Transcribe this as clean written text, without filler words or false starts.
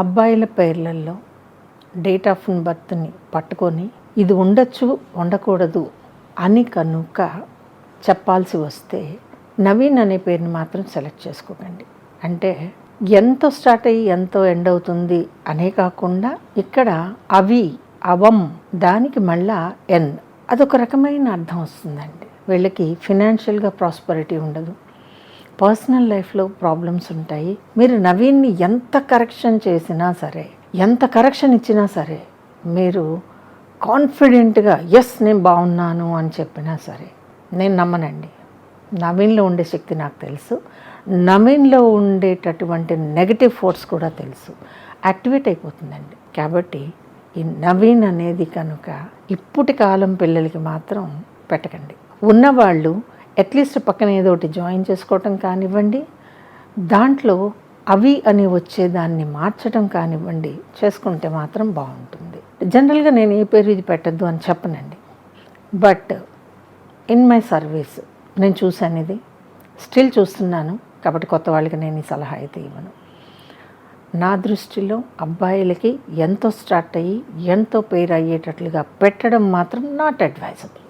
అబ్బాయిల పేర్లలో date of బర్త్ని పట్టుకొని ఇది ఉండొచ్చు ఉండకూడదు అని కనుక చెప్పాల్సి వస్తే నవీన్ అనే పేరుని మాత్రం సెలెక్ట్ చేసుకోకండి. అంటే ఎంతో స్టార్ట్ అయ్యి ఎంతో ఎండ్ అవుతుంది అనే కాకుండా ఇక్కడ అవి అవం దానికి మళ్ళా ఎన్ అదొక రకమైన అర్థం వస్తుందండి. వీళ్ళకి ఫినాన్షియల్గా ప్రాస్పరిటీ ఉండదు, పర్సనల్ లైఫ్లో ప్రాబ్లమ్స్ ఉంటాయి. మీరు నవీన్ని ఎంత కరెక్షన్ చేసినా సరే, ఎంత కరెక్షన్ ఇచ్చినా సరే, మీరు కాన్ఫిడెంట్గా ఎస్ నేను బాగున్నాను అని చెప్పినా సరే నేను నమ్మనండి. నవీన్లో ఉండే శక్తి నాకు తెలుసు, నవీన్లో ఉండేటటువంటి నెగటివ్ ఫోర్స్ కూడా తెలుసు, యాక్టివేట్ అయిపోతుందండి. కాబట్టి ఈ నవీన్ అనేది కనుక ఇప్పటి కాలం పిల్లలకి మాత్రం పెట్టకండి. ఉన్నవాళ్ళు అట్లీస్ట్ పక్కన ఏదో ఒకటి జాయిన్ చేసుకోవటం కానివ్వండి, దాంట్లో అవి అని వచ్చేదాన్ని మార్చడం కానివ్వండి, చేసుకుంటే మాత్రం బాగుంటుంది. జనరల్గా నేను ఏ పేరు ఇది పెట్టద్దు అని చెప్పనండి, బట్ ఇన్ మై సర్వీస్ నేను చూశాను, ఇది స్టిల్ చూస్తున్నాను. కాబట్టి కొత్త వాళ్ళకి నేను ఈ సలహా అయితే ఇవ్వను. నా దృష్టిలో అబ్బాయిలకి ఎంతో స్టార్ట్ అయ్యి ఎంతో పేరు అయ్యేటట్లుగా పెట్టడం మాత్రం నాట్ అడ్వైజబుల్.